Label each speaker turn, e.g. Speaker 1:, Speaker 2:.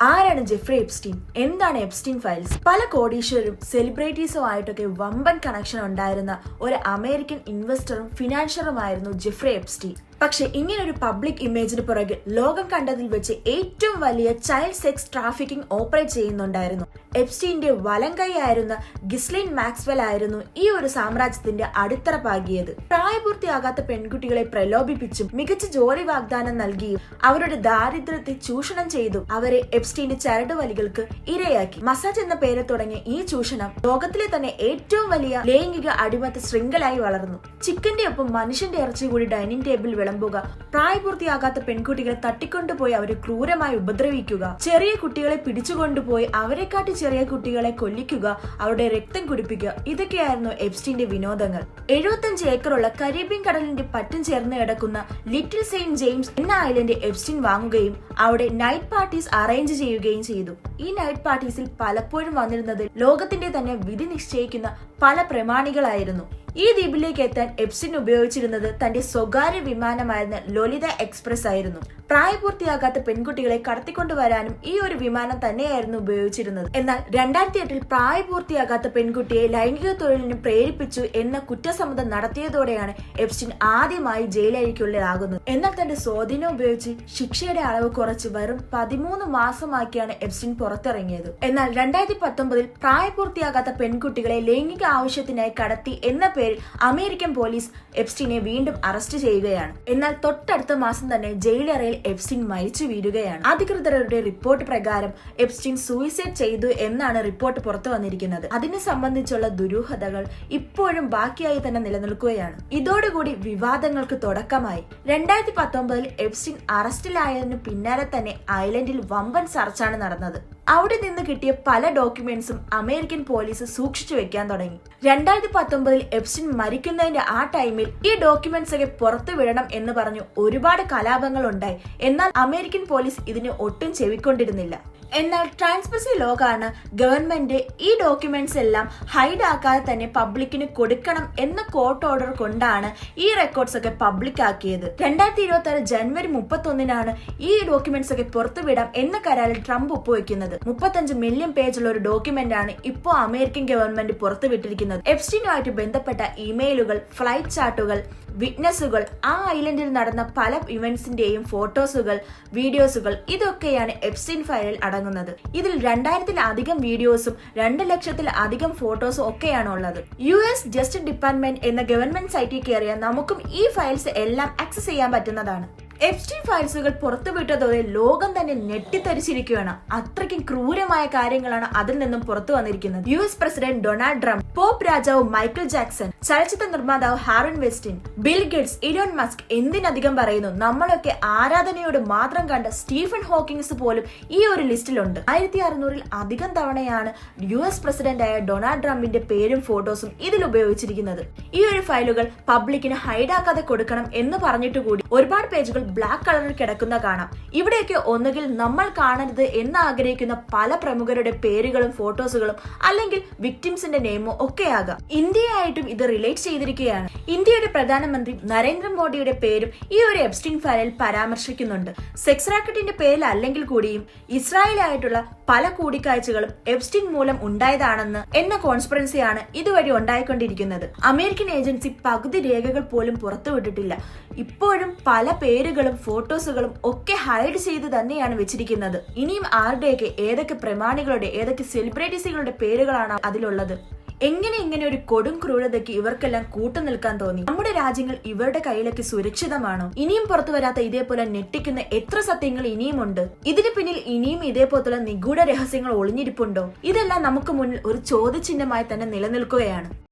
Speaker 1: ആരാണ് Jeffrey Epstein? എന്താണ് Epstein files? പല കോടീശ്വരരും സെലിബ്രിറ്റീസും ആയിട്ടൊക്കെ വമ്പൻ കണക്ഷൻ ഉണ്ടായിരുന്ന ഒരു അമേരിക്കൻ ഇൻവെസ്റ്ററും ഫിനാൻഷ്യറുമായിരുന്നു ജെഫ്രി എപ്സ്റ്റീൻ. പക്ഷെ ഇങ്ങനൊരു പബ്ലിക് ഇമേജിന് പുറകിൽ ലോകം കണ്ടതിൽ വെച്ച് ഏറ്റവും വലിയ ചൈൽഡ് സെക്സ് ട്രാഫിക്കിംഗ് ഓപ്പറേറ്റ് ചെയ്യുന്നുണ്ടായിരുന്നു. എപ്സ്റ്റീന്റെ വലങ്കൈയായിരുന്ന ഗിസ്ലൈൻ മാക്സ്വെൽ ആയിരുന്നു ഈ ഒരു സാമ്രാജ്യത്തിന്റെ അടിത്തറ പാകിയത്. പ്രായപൂർത്തിയാകാത്ത പെൺകുട്ടികളെ പ്രലോഭിപ്പിച്ചും മികച്ച ജോലി വാഗ്ദാനം നൽകിയും അവരുടെ ദാരിദ്ര്യത്തെ ചൂഷണം ചെയ്തും അവരെ എപ്സ്റ്റീന്റെ ചരടുവലികൾക്ക് ഇരയാക്കി. മസാജ് എന്ന പേര് തുടങ്ങിയ ഈ ചൂഷണം ലോകത്തിലെ തന്നെ ഏറ്റവും വലിയ ലൈംഗിക അടിമത്ത ശൃംഖലായി വളർന്നു. ചിക്കന്റെ ഒപ്പം മനുഷ്യന്റെ ഇറച്ചി കൂടി ഡൈനിങ് ടേബിൾ വിളമ്പുക, പ്രായപൂർത്തിയാകാത്ത പെൺകുട്ടികളെ തട്ടിക്കൊണ്ടുപോയി അവരെ ക്രൂരമായി ഉപദ്രവിക്കുക, ചെറിയ കുട്ടികളെ പിടിച്ചുകൊണ്ടുപോയി അവരെക്കാട്ടി ചെറിയ കുട്ടികളെ കൊല്ലിക്കുക, അവരുടെ രക്തം കുടിപ്പിക്കുക, ഇതൊക്കെയായിരുന്നു എപ്സ്റ്റീന്റെ വിനോദങ്ങൾ. 75 ഏക്കറുള്ള കരീബിയൻ കടലിന്റെ പറ്റും ചേർന്ന് കിടക്കുന്ന ലിറ്റിൽ സെയിന്റ് ജെയിംസ് എന്ന ഐലൻഡ് എപ്സ്റ്റീൻ വാങ്ങുകയും അവിടെ നൈറ്റ് പാർട്ടീസ് അറേഞ്ച് ചെയ്യുകയും ചെയ്തു. ഈ നൈറ്റ് പാർട്ടീസിൽ പലപ്പോഴും വന്നിരുന്നത് ലോകത്തിന്റെ തന്നെ വിധി നിശ്ചയിക്കുന്ന പല പ്രമാണികളായിരുന്നു. ഈ ദ്വീപിലേക്ക് എത്താൻ എപ്സ്റ്റീൻ ഉപയോഗിച്ചിരുന്നത് തന്റെ സ്വകാര്യ വിമാനമായിരുന്ന ലോലിത എക്സ്പ്രസ് ആയിരുന്നു. പ്രായപൂർത്തിയാകാത്ത പെൺകുട്ടികളെ കടത്തിക്കൊണ്ടുവരാനും ഈ ഒരു വിമാനം തന്നെയായിരുന്നു ഉപയോഗിച്ചിരുന്നത്. എന്നാൽ 2008 പ്രായപൂർത്തിയാകാത്ത പെൺകുട്ടിയെ ലൈംഗിക തൊഴിലിന് പ്രേരിപ്പിച്ചു എന്ന കുറ്റസമ്മതം നടത്തിയതോടെയാണ് എപ്സ്റ്റീൻ ആദ്യമായി ജയിലഴിക്കുള്ളിലാകുന്നത്. എന്നാൽ തന്റെ സ്വാധീനം ഉപയോഗിച്ച് ശിക്ഷയുടെ അളവ് കുറച്ച് വെറും 13 മാസമാക്കിയാണ് എപ്സ്റ്റീൻ പുറത്തിറങ്ങിയത്. എന്നാൽ 2019 പ്രായപൂർത്തിയാകാത്ത പെൺകുട്ടികളെ ലൈംഗിക ആവശ്യത്തിനായി കടത്തി എന്ന പേരിൽ അമേരിക്കൻ പോലീസ് എപ്സ്റ്റീനെ വീണ്ടും അറസ്റ്റ് ചെയ്യുകയാണ്. എന്നാൽ തൊട്ടടുത്ത മാസം തന്നെ ജയിലറയിൽ എപ്സ്റ്റീൻ മരിച്ചു വീഴുകയാണ്. അധികൃതരുടെ റിപ്പോർട്ട് പ്രകാരം എപ്സ്റ്റീൻ സൂയിസൈഡ് ചെയ്തു എന്നാണ് റിപ്പോർട്ട് പുറത്തു വന്നിരിക്കുന്നത്. അതിനെ സംബന്ധിച്ചുള്ള ദുരൂഹതകൾ ഇപ്പോഴും ബാക്കിയായി തന്നെ നിലനിൽക്കുകയാണ്. ഇതോടുകൂടി വിവാദങ്ങൾക്ക് തുടക്കമായി. 2019 എപ്സ്റ്റീൻ അറസ്റ്റിലായതിനു പിന്നാലെ തന്നെ ഐലൻഡിൽ വമ്പൻ സർച്ചാണ് നടന്നത്. അവിടെ നിന്ന് കിട്ടിയ പല ഡോക്യുമെന്റ്സും അമേരിക്കൻ പോലീസ് സൂക്ഷിച്ചു വെക്കാൻ തുടങ്ങി. 2019 എപ്സ്റ്റീൻ മരിക്കുന്നതിന്റെ ആ ടൈമിൽ ഈ ഡോക്യുമെന്റ്സ് ഒക്കെ പുറത്തു വിടണം എന്ന് പറഞ്ഞു ഒരുപാട് കലാപങ്ങൾ ഉണ്ടായി. എന്നാൽ അമേരിക്കൻ പോലീസ് ഇതിന് ഒട്ടും ചെവിക്കൊണ്ടിരുന്നില്ല. എന്നാൽ ട്രാൻസ്പെറൻസി ലോകാണ് ഗവൺമെന്റ് ഈ ഡോക്യുമെന്റ്സ് എല്ലാം ഹൈഡ് ആക്കാതെ തന്നെ പബ്ലിക്കിന് കൊടുക്കണം എന്ന കോർട്ട് ഓർഡർ കൊണ്ടാണ് ഈ റെക്കോർഡ്സ് ഒക്കെ പബ്ലിക് ആക്കിയത്. 2026 ജനുവരി 31 ഈ ഡോക്യുമെന്റ്സ് ഒക്കെ പുറത്തുവിടാം എന്ന കരാറിൽ ട്രംപ് ഒപ്പുവെക്കുന്നത്. 35 മില്യൺ പേജുള്ള ഒരു ഡോക്യുമെന്റ് ആണ് ഇപ്പോൾ അമേരിക്കൻ ഗവൺമെന്റ് പുറത്തുവിട്ടിരിക്കുന്നത്. എപ്സ്റ്റീനുമായിട്ട് ബന്ധപ്പെട്ട ഇമെയിലുകൾ, ഫ്ലൈറ്റ് ചാർട്ടുകൾ, വിറ്റ്നസുകൾ, ആ ഐലൻഡിൽ നടന്ന പല ഇവന്റ്സിന്റെയും ഫോട്ടോസുകൾ, വീഡിയോസുകൾ, ഇതൊക്കെയാണ് എപ്സ്റ്റീൻ ഫയലിൽ അടങ്ങുന്നത്. ഇതിൽ 2000-ൽ-അധികം വീഡിയോസും 2 ലക്ഷത്തിൽ-അധികം ഫോട്ടോസും ഒക്കെയാണ് ഉള്ളത്. US ജസ്റ്റിസ് ഡിപ്പാർട്ട്മെന്റ് എന്ന ഗവൺമെന്റ് സൈറ്റിൽ കയറിയാൽ നമുക്കും ഈ ഫയൽസ് എല്ലാം ആക്സസ് ചെയ്യാൻ പറ്റുന്നതാണ്. എപ്സ്റ്റീൻ ഫയൽസുകൾ പുറത്തുവിട്ടതോടെ ലോകം തന്നെ ഞെട്ടിത്തരിച്ചിരിക്കുകയാണ്. അത്രയ്ക്കും ക്രൂരമായ കാര്യങ്ങളാണ് അതിൽ നിന്നും പുറത്തു വന്നിരിക്കുന്നത്. US president Donald Trump, pop രാജാവ് മൈക്കിൾ ജാക്സൺ, ചലച്ചിത്ര നിർമ്മാതാവ് ഹാരൻ വെസ്റ്റിൻ, ബിൽ ഗേറ്റ്സ്, ഇലോൺ മസ്ക്, എന്തിനധികം പറയുന്നു, നമ്മളൊക്കെ ആരാധനയോട് മാത്രം കണ്ട സ്റ്റീഫൻ ഹോക്കിങ്സ് പോലും ഈ ഒരു ലിസ്റ്റിലുണ്ട്. 1600-ൽ-അധികം തവണയാണ് US പ്രസിഡന്റായ ഡൊണാൾഡ് ട്രംപിന്റെ പേരും ഫോട്ടോസും ഇതിൽ ഉപയോഗിച്ചിരിക്കുന്നത്. ഈ ഒരു ഫയലുകൾ പബ്ലിക്കിന് ഹൈഡാക്കാതെ കൊടുക്കണം എന്ന് പറഞ്ഞിട്ട് കൂടി ഒരുപാട് പേജുകൾ ബ്ലാക്ക് കളറിൽ കിടക്കുന്ന കാണാം. ഇവിടെയൊക്കെ ഒന്നുകിൽ നമ്മൾ കാണരുത് എന്ന് ആഗ്രഹിക്കുന്ന പല പ്രമുഖരുടെ പേരുകളും ഫോട്ടോസുകളും അല്ലെങ്കിൽ വിക്ടിംസിന്റെ നെയിമോ ഒക്കെയാകാം. ഇന്ത്യയായിട്ടും ഇത് റിലേറ്റ് ചെയ്തിരിക്കുകയാണ്. ഇന്ത്യയുടെ പ്രധാനമന്ത്രി നരേന്ദ്രമോദിയുടെ പേരും ഈ ഒരു എപ്സ്റ്റീൻ ഫയലിൽ പരാമർശിക്കുന്നുണ്ട്. സെക്സ് റാക്കറ്റിന്റെ പേരിൽ അല്ലെങ്കിൽ കൂടിയും ഇസ്രായേലായിട്ടുള്ള പല കൂടിക്കാഴ്ചകളും എപ്സ്റ്റീൻ മൂലം ഉണ്ടായതാണെന്ന് എന്ന കോൺസ്പിറൻസിയാണ് ഇതുവഴി ഉണ്ടായിക്കൊണ്ടിരിക്കുന്നത്. അമേരിക്കൻ ഏജൻസി പകുതി രേഖകൾ പോലും പുറത്തുവിട്ടിട്ടില്ല. ഇപ്പോഴും പല പേരുകളും ഫോട്ടോസുകളും ഒക്കെ ഹൈഡ് ചെയ്ത് തന്നെയാണ് വെച്ചിരിക്കുന്നത്. ഇനിയും ആരുടെയൊക്കെ ഏതൊക്കെ പ്രമാണികളുടെ ഏതൊക്കെ സെലിബ്രിറ്റീസുകളുടെ പേരുകളാണ് അതിലുള്ളത്? എങ്ങനെ ഇങ്ങനെ ഒരു കൊടും ക്രൂരതയ്ക്ക് ഇവർക്കെല്ലാം കൂട്ടുനിൽക്കാൻ തോന്നി? നമ്മുടെ രാജ്യങ്ങൾ ഇവരുടെ കയ്യിലൊക്കെ സുരക്ഷിതമാണോ? ഇനിയും പുറത്തു വരാത്ത ഇതേപോലെ ഞെട്ടിക്കുന്ന എത്ര സത്യങ്ങൾ ഇനിയുമുണ്ട്? ഇതിന് പിന്നിൽ ഇനിയും ഇതേപോലുള്ള നിഗൂഢ രഹസ്യങ്ങൾ ഒളിഞ്ഞിരിപ്പുണ്ടോ? ഇതെല്ലാം നമുക്ക് മുന്നിൽ ഒരു ചോദ്യചിഹ്നമായി തന്നെ നിലനിൽക്കുകയാണ്.